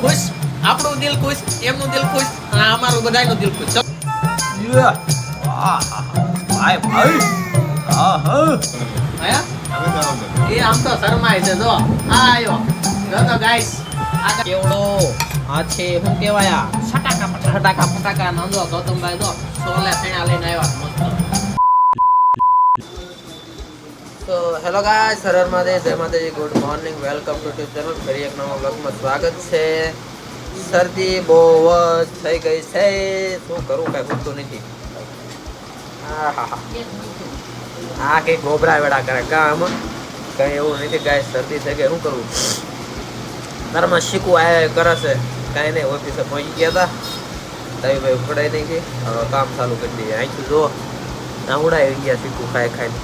ખુશ, આપણું દિલ ખુશ, એમનું દિલ ખુશ, અમારું બધાયનું દિલ ખુશ. ભાઈ ભાઈ હા હા એ આમ તો શરમાય છે. જો આ આવ્યો જો તો ગાઈસ આ કેવડો આ છે શું કહેવાય ફટાકા ફટાકા નંદો ગૌતમભાઈ તો સોલે ફેણા લઈને આવ્યા મસ્ત. તો હેલો ગાઈસ, સરર માતાજી, જય માતાજી, good morning, welcome to YouTube channel. ફરી એક નવા બ્લોગમાં સ્વાગત છે. શરદી બહુ જ થઈ ગઈ છે, શું કરું કઈ પૂછતું નથી. આ કઈ ગોબરા વેડા કરે કામ કઈ એવું નથી ગાઈસ, શરદી થઈ ગઈ, શું કરવું. તારમાં શીખવું આ કરે છે કાંઈ નહીં. ઓફિસે પહોંચી ગયા હતા તવી ભાઈ ઉકળાઈ નહીં ગઈ, હવે કામ ચાલુ કરી દઈએ. અહીંથી જો ના ઉડાઈ ગયા શીખવું ખાઈ ખાઈને.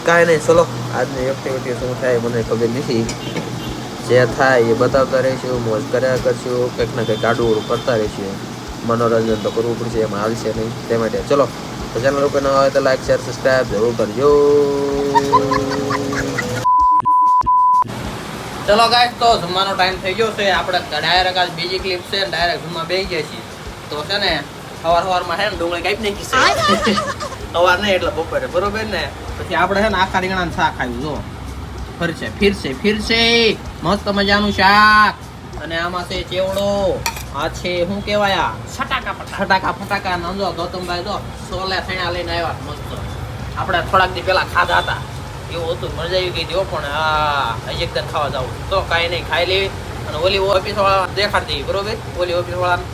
કાંઈ નહીં, ચલો આજની એક્ટિવિટી શું થાય મને ખબર નથી. જે થાય એ બતાવતા રહીશું, મોજ કર્યા કરશું, કંઈક ને કંઈક આડું કરતા રહીશું. મનોરંજન તો કરવું પડશે, એમાં હાલશે નહીં. તે માટે ચલો, તો ચેનલ ઉપર ન આવે તો લાઈક શેર સબસ્ક્રાઈબ જરૂર કરજો. ચલો ગાઈસ, તો જમવાનો ટાઈમ થઈ ગયો છે. આપણે ડાયરેક્ટ આજ બીજી ક્લિપ છે, ડાયરેક્ટ જમવા બેસી ગયા છીએ. તો છે ને સવારમાં છે ને ડુંગળી કાપી નાખી છે. સવાર નહીં એટલે બપોરે, બરોબર ને. પછી આપણે છે ને આખા રીંગણાનું શાક આવ્યું. જો ફિરશે મસ્ત મજાનું શાક. અને આમાં છે ચેવડો, આ છે શું કહેવાય ફટાકા નંદો ગૌતમભાઈ તો સોલે ફેણા લઈને આવ્યા મસ્ત. આપણે થોડાક દી પેલા ખાધા હતા એવું હતું, મજા આવી ગઈ હતી. પણ હા હજી એકદમ ખાવા જવું તો કાંઈ નહીં, ખાઈ લેવી. અને ઓલી ઓફિસ વાળા દેખાડી દેવી, બરોબર. ઓલી ઓફિસ વાળા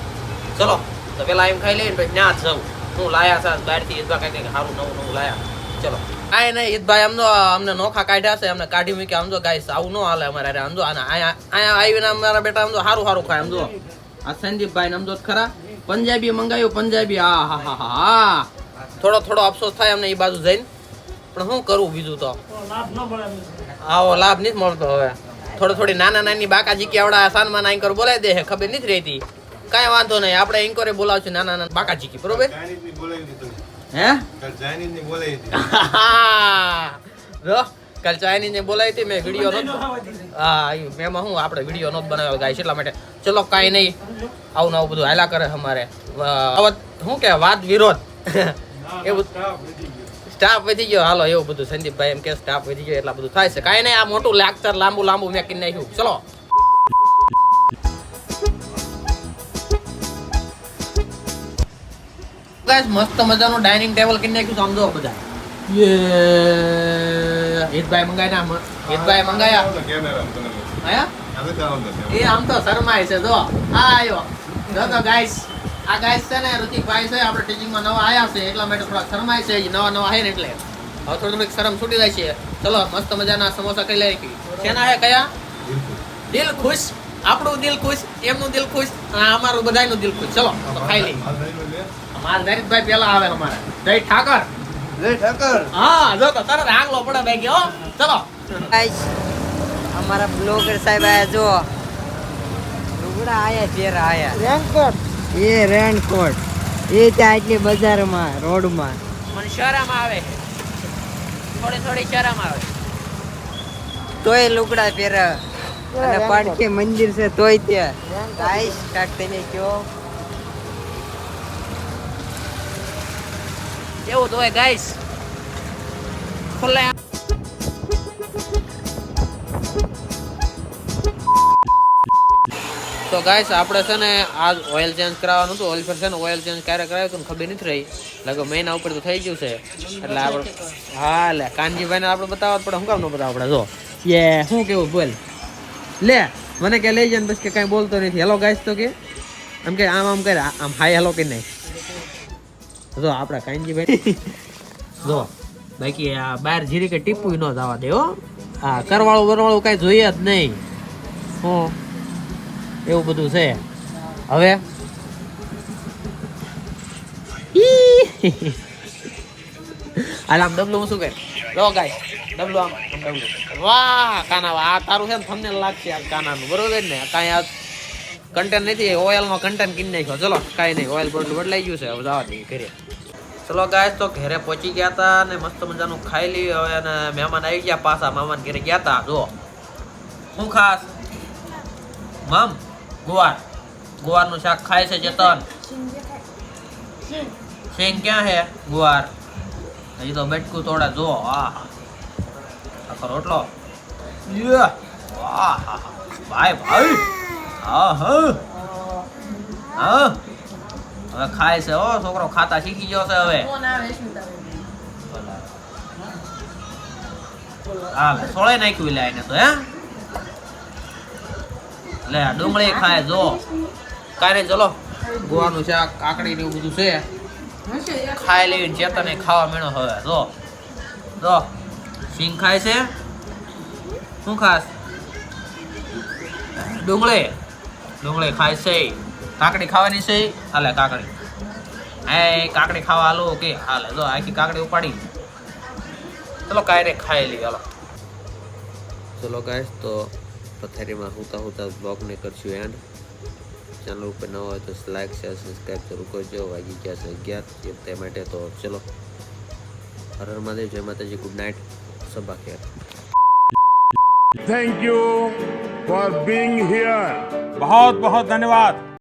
ચલો તો પેલા એમ ખાઈ લઈએ ને પછી ત્યાં જ જવું. હું લાયા છે બહારથી ઈદભાઈ કંઈક સારું નવું લાયા. ચલો કાંઈ નહીં, ઈદભાઈ આમ તો અમને નોખા કાઢ્યા છે, અમને કાઢી મૂક્યા. આમ તો ગાઈસ આવું ન હાલે અમારે. આમ તો અહીંયા આવીને અમારા બેટા આમ તો સારું ખાય. આમ તો આ સંદીપભાઈ આમ તો ખરા પંજાબી મંગાવ્યું, પંજાબી. હા થોડો અફસોસ થાય અમને એ બાજુ જઈને, પણ શું કરવું બીજું તો આવો લાભ નથી મળતો. હવે થોડી નાની બાકાજી કે આવડા સાનમાં એન્કર બોલાવી દે, ખબર નથી રહેતી. કાંઈ વાંધો નહીં, આપણે એન્કરે બોલાવશું નાના બાકાજી કી, બરોબર. હે જો કાલ ચાઇનીઝ ને બોલાવી હતી મેં, વિડીયો નતો. હા મેમાં હું આપણે વિડીયો નતો બનાવ્યો ગાઈસ, એટલા માટે. ચલો કાંઈ નહીં, આવું નવું બધું હાલા કરે અમારે. શું કે વાદ વિરોધ એવું સ્ટાફ વધી ગયો. હાલો એવું બધું સંદીપભાઈ એમ કે સ્ટાફ વધી ગયો એટલા બધું થાય છે. કાંઈ નહીં, આ મોટું લેક્ચર લાંબુ મેં કરી નાખ્યું. ચલો ગાઈસ, મસ્ત મજાનું ડાઇનિંગ ટેબલ કરી નાખ્યું. સમજો બધા હિતભાઈ મંગાયા. એ આમ તો શરમાય છે. જો આ આવ્યો જો તો ગાઈસ, આ ગાઈસ છે ને ઋતિકભાઈ છે, આપણે ટીચિંગમાં નવા આવ્યા છે એટલા માટે થોડા શરમાય છે. નવા હે ને એટલે હવે થોડીક શરમ છૂટી જાય છે. ચલો મસ્ત મજાના સમોસા કરી લઈ. શેના હે કયા? દિલ ખુશ, આપણું દિલ ખુશ, એમનું દિલ ખુશ, અમારું બધાયનું દિલ ખુશ. ચલો તો ખાઈ લઈએ. મારા નરેશભાઈ પેલા આવે અમારે જય ઠાકર. હા જો તો તરત આંગલો પડે બે ગયો. ચલો ગાઈસ, અમારા બ્લોગર સાહેબ આયા. જો લુગડા આયા, ચેરા આયા, રેનકોટ એ ત્યાં એટલી બજારમાં રોડમાં. મને શરમ આવે, થોડી શરમ આવે. તોય લુગડા પહેરે અને પાડકે મંદિર છે તોય ત્યાં. ગાઈસ કાક તેને કયો એવું તો હોય ગાઈસ. ખુલ્લે તો ગાઈસ આપણે છે ને આજ ઓઇલ ચેન્જ કરાવવાનું હતું. ઓઇલ ફેર છે ને ઓઇલ ચેન્જ ક્યારે કરાવ્યું હતું ખબર નથી રહી. લગભગ મહિના ઉપર તો થઈ ગયું છે. એટલે આપણે હા લે કાનજીભાઈને આપણે બતાવવા પડે. શું કામ ન બતાવવા પડે? જો શું કેવું બોલ લે. મને કે લઈ જાય ને બસ કે કાંઈ બોલતો નથી. હેલો ગાઈસ તો કે આમ કે આમ કરે, આમ હાય હેલો કે નહીં. જો આપણા કાનજીભાઈ જો બાકી આ બહાર જીરી કે ટીપું ન જવા દે હો. હા કરવાળું કાંઈ જોઈએ જ નહીં. હું એવું બધું છે. હવે આમ ડબલું શું કરે? લો ગાય ડબલું આમ ડબલું. વાહ કાના, આ તારું છે ને થંબનેલ લાગશે આ કાનાનું, બરોબર ને. કાંઈ આ કન્ટેન્ટ નથી, ઓઇલનો કન્ટેન્ટ કિન નાખ્યો. ચલો કાંઈ નહીં, ઓઇલ બદલાઈ ગયું છે, હવે જવા દઈએ ઘરે. ચલો ગાઈસ, તો ઘરે પહોંચી ગયા હતા ને મસ્ત મજાનું ખાઈ લઈએ હવે. અને મહેમાન આવી ગયા પાછા, મહેમાન ઘરે ગયા હતા. જો હું ખાસ મમ ગુવારનું શાક ખાય છે ચેતન? સિંગ ક્યાં હે ગુવાર? હજી તો બેટકું તોડા જો. આખો રોટલો. ભાઈ હવે ખાય છે. ઓ છોકરો ખાતા શીખી ગયો છે હવે. હાલે સોળે નાખ્યું લે એને તો. હે લે ડુંગળી ખાય જો. કાંઈ નહીં, ચલો ગુવારનું શાક કાકડી ને એવું બધું છે ખાઈ લેવી. ચેતને ખાવા મેળો હવે. જો સિંગ ખાય છે. શું ખાસ? ડુંગળી ખાય છે. કાકડી ખાવાની છે. હાલે કાકડી. કાકડી ખાવા હાલો કે હાલે. જો આખી કાકડી ઉપાડી. ચલો કાંઈ ખાઈ લઈએ. હાલો ચલો ગાઈસ, તો પથારીમાં હુતા બ્લોગને કરશું એન્ડ. ચેનલ ઉપર ન હોય તો લાઈક શેર સબસ્ક્રાઈબ જરૂર કરજો. વાગી ગયા છે 11 તે માટે. તો ચલો, હર હર મહાદેવ, જય માતાજી, good night, Saba Kher. Thank you for being here. बहुत बहुत धन्यवाद.